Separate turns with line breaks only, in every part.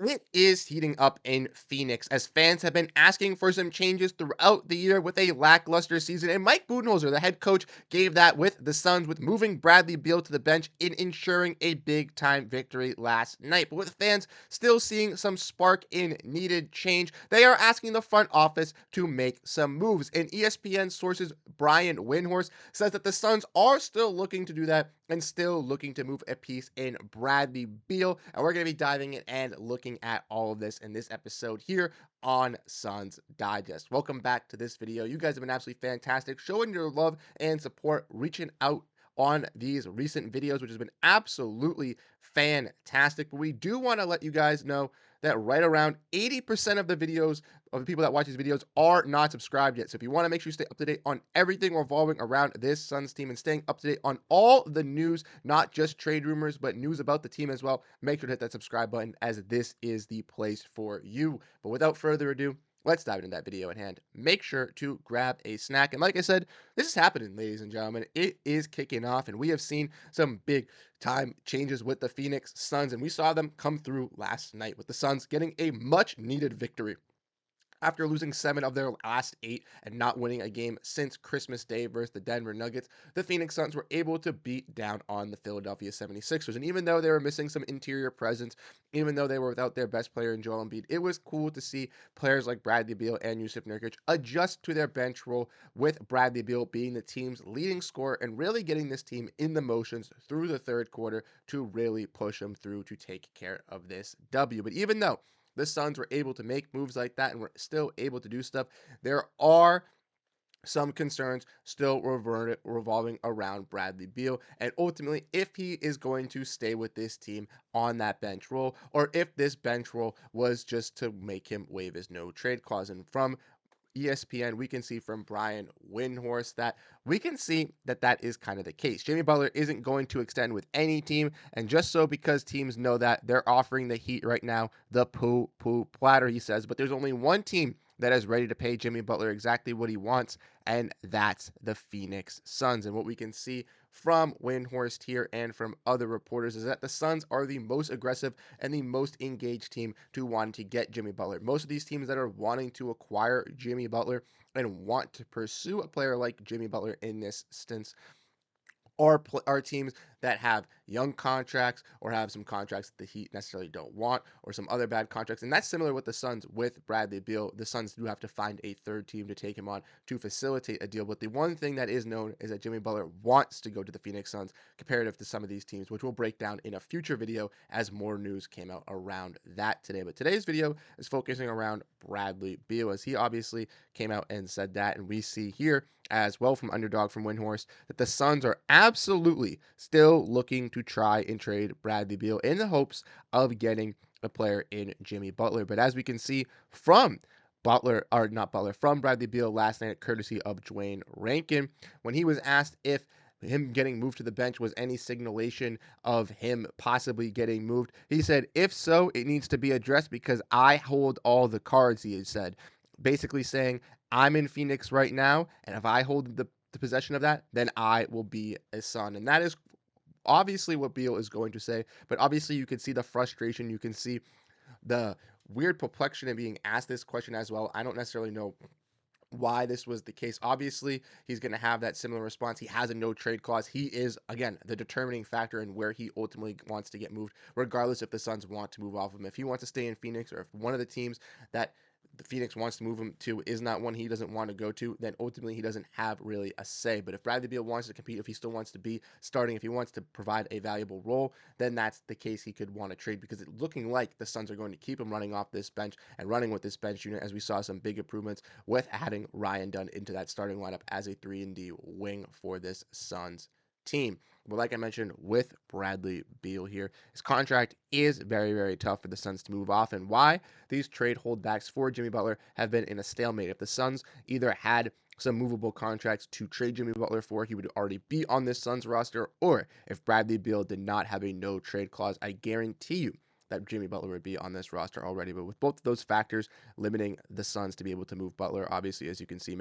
It is heating up in Phoenix as fans have been asking for some changes throughout the year with a lackluster season. And Mike Budenholzer, the head coach, gave that with the Suns with moving Bradley Beal to the bench in ensuring a big time victory last night. But with fans still seeing some spark in needed change, they are asking the front office to make some moves. And ESPN sources Brian Windhorst says that the Suns are still looking to do that and still looking to move a piece in Bradley Beal. And we're going to be diving in and looking at all of this in this episode here on Suns Digest. Welcome back to this video. You guys have been absolutely fantastic, showing your love and support, reaching out on these recent videos, which has been absolutely fantastic. But we do want to let you guys know that right around 80% of the videos of the people that watch these videos are not subscribed yet. So if you want to make sure you stay up to date on everything revolving around this Suns team and staying up to date on all the news, not just trade rumors, but news about the team as well, make sure to hit that subscribe button, as this is the place for you. But without further ado, let's dive into that video at hand. Make sure to grab a snack. And like I said, this is happening, ladies and gentlemen. It is kicking off, and we have seen some big time changes with the Phoenix Suns, and we saw them come through last night with the Suns getting a much needed victory. After losing 7 of their last 8 and not winning a game since Christmas Day versus the Denver Nuggets, the Phoenix Suns were able to beat down on the Philadelphia 76ers. And even though they were missing some interior presence, even though they were without their best player in Joel Embiid, it was cool to see players like Bradley Beal and Yusuf Nurkic adjust to their bench role, with Bradley Beal being the team's leading scorer and really getting this team in the motions through the third quarter to really push them through to take care of this W. But even though the Suns were able to make moves like that and were still able to do stuff, there are some concerns still revolving around Bradley Beal, and ultimately if he is going to stay with this team on that bench role, or if this bench role was just to make him waive his no trade clause. And from ESPN, we can see from Brian Windhorst that we can see that that is kind of the case. Jimmy Butler isn't going to extend with any team, and just so because teams know that, they're offering the Heat right now the poo platter, he says. But there's only one team that is ready to pay Jimmy Butler exactly what he wants, and that's the Phoenix Suns. And what we can see from Windhorst here and from other reporters is that the Suns are the most aggressive and the most engaged team to want to get Jimmy Butler. Most of these teams that are wanting to acquire Jimmy Butler and want to pursue a player like Jimmy Butler in this instance are teams that have young contracts or have some contracts that the Heat necessarily don't want, or some other bad contracts. And that's similar with the Suns with Bradley Beal. The Suns do have to find a third team to take him on to facilitate a deal. But the one thing that is known is that Jimmy Butler wants to go to the Phoenix Suns, comparative to some of these teams, which we'll break down in a future video as more news came out around that today. But today's video is focusing around Bradley Beal, as he obviously came out and said that. And we see here as well from Underdog from Windhorst that the Suns are absolutely still looking to try and trade Bradley Beal in the hopes of getting a player in Jimmy Butler. But as we can see from from Bradley Beal last night, courtesy of Dwayne Rankin, when he was asked if him getting moved to the bench was any signalation of him possibly getting moved, he said, if so, it needs to be addressed because I hold all the cards, he had said. Basically saying, I'm in Phoenix right now, and if I hold the possession of that, then I will be a Sun. And that is obviously what Beal is going to say, but obviously you can see the frustration, you can see the weird perplexion in being asked this question as well. I don't necessarily know why this was the case. Obviously, he's going to have that similar response. He has a no trade clause. He is, again, the determining factor in where he ultimately wants to get moved, regardless if the Suns want to move off of him. If he wants to stay in Phoenix, or if one of the teams that the Phoenix wants to move him to is not one he doesn't want to go to, then ultimately he doesn't have really a say. But if Bradley Beal wants to compete, if he still wants to be starting, if he wants to provide a valuable role, then that's the case he could want to trade, because it's looking like the Suns are going to keep him running off this bench and running with this bench unit, as we saw some big improvements with adding Ryan Dunn into that starting lineup as a 3-and-D wing for this Suns team. But like I mentioned with Bradley Beal here, his contract is very, very tough for the Suns to move off, and why these trade holdbacks for Jimmy Butler have been in a stalemate. If the Suns either had some movable contracts to trade Jimmy Butler for, he would already be on this Suns roster, or if Bradley Beal did not have a no trade clause, I guarantee you that Jimmy Butler would be on this roster already. But with both of those factors limiting the Suns to be able to move Butler, obviously, as you can see,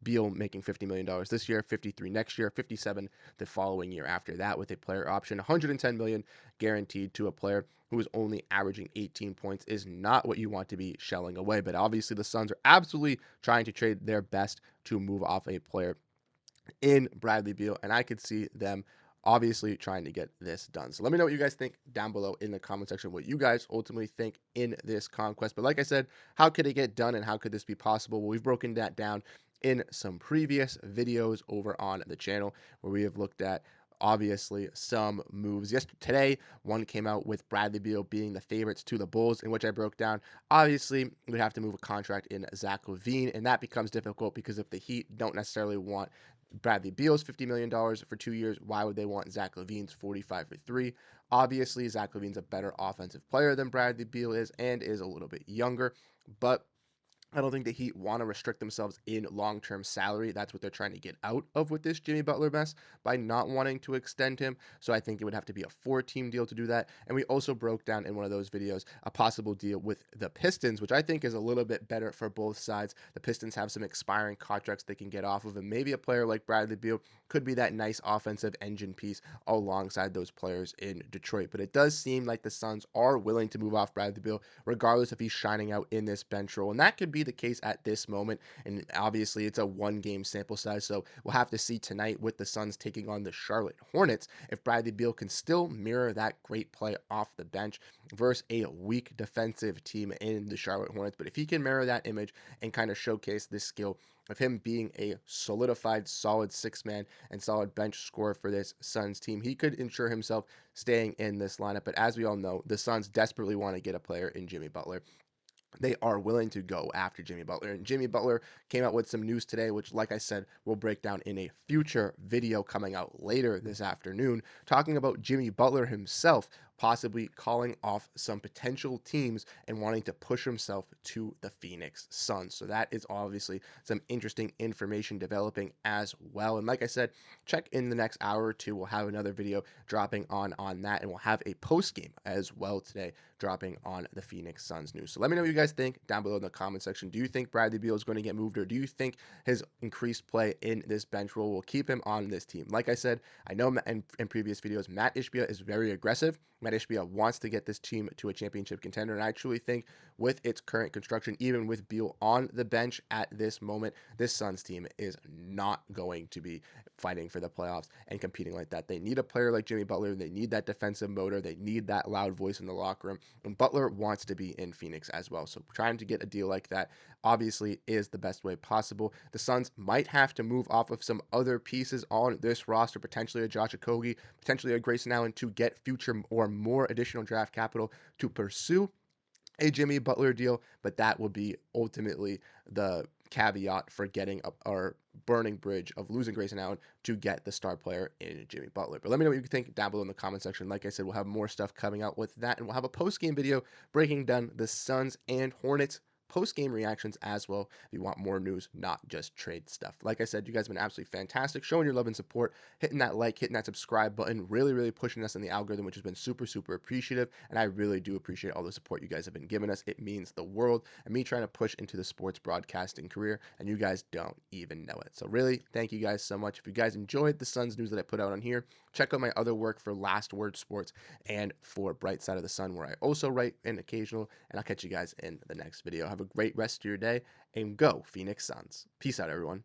Beal making $50 million this year, 53 next year, 57 the following year after that, with a player option, 110 million guaranteed to a player who is only averaging 18 points is not what you want to be shelling away. But obviously, the Suns are absolutely trying to trade their best to move off a player in Bradley Beal, and I could see them obviously trying to get this done. So let me know what you guys think down below in the comment section, what you guys ultimately think in this conquest. But like I said, how could it get done and how could this be possible? Well, we've broken that down in some previous videos over on the channel where we have looked at obviously some moves. Today, one came out with Bradley Beal being the favorites to the Bulls, in which I broke down. Obviously, we have to move a contract in Zach LaVine, and that becomes difficult because if the Heat don't necessarily want Bradley Beal's $50 million for 2 years, why would they want Zach LaVine's 45 for 3? Obviously, Zach LaVine's a better offensive player than Bradley Beal is and is a little bit younger, but I don't think the Heat want to restrict themselves in long-term salary. That's what they're trying to get out of with this Jimmy Butler mess by not wanting to extend him. So I think it would have to be a 4-team deal to do that. And we also broke down in one of those videos a possible deal with the Pistons, which I think is a little bit better for both sides. The Pistons have some expiring contracts they can get off of, and maybe a player like Bradley Beal could be that nice offensive engine piece alongside those players in Detroit. But it does seem like the Suns are willing to move off Bradley Beal, regardless if he's shining out in this bench role. And that could be the case at this moment. And obviously, it's a 1-game sample size. So we'll have to see tonight with the Suns taking on the Charlotte Hornets if Bradley Beal can still mirror that great play off the bench versus a weak defensive team in the Charlotte Hornets. But if he can mirror that image and kind of showcase this skill of him being a solidified, solid 6-man and solid bench scorer for this Suns team, he could ensure himself staying in this lineup. But as we all know, the Suns desperately want to get a player in Jimmy Butler. They are willing to go after Jimmy Butler. And Jimmy Butler came out with some news today, which, like I said, we'll break down in a future video coming out later this afternoon, talking about Jimmy Butler himself possibly calling off some potential teams and wanting to push himself to the Phoenix Suns. So that is obviously some interesting information developing as well. And like I said, check in the next hour or two. We'll have another video dropping on that, and we'll have a post game as well today dropping on the Phoenix Suns news. So let me know what you guys think down below in the comment section. Do you think Bradley Beal is going to get moved, or do you think his increased play in this bench role will keep him on this team? Like I said, I know in previous videos, Matt Ishbia is very aggressive. Matt Ishbia wants to get this team to a championship contender, and I truly think with its current construction, even with Beal on the bench at this moment, this Suns team is not going to be fighting for the playoffs and competing like that. They need a player like Jimmy Butler. They need that defensive motor. They need that loud voice in the locker room. And Butler wants to be in Phoenix as well. So trying to get a deal like that obviously is the best way possible. The Suns might have to move off of some other pieces on this roster, potentially a Josh Okogie, potentially a Grayson Allen, to get future or more additional draft capital to pursue a Jimmy Butler deal, but that will be ultimately the caveat for getting our burning bridge of losing Grayson Allen to get the star player in Jimmy Butler. But let me know what you think down below in the comment section. Like I said, we'll have more stuff coming out with that, and we'll have a post-game video breaking down the Suns and Hornets post-game reactions as well if you want more news, not just trade stuff. Like I said, you guys have been absolutely fantastic, showing your love and support, hitting that like, hitting that subscribe button, really pushing us in the algorithm, which has been super appreciative, and I really do appreciate all the support you guys have been giving us. It means the world, and me trying to push into the sports broadcasting career, and you guys don't even know it. So really, thank you guys so much. If you guys enjoyed the Suns news that I put out on here, check out my other work for Last Word Sports and for Bright Side of the Sun, where I also write an occasional, and I'll catch you guys in the next video. Have a great rest of your day, and go Phoenix Suns. Peace out, everyone.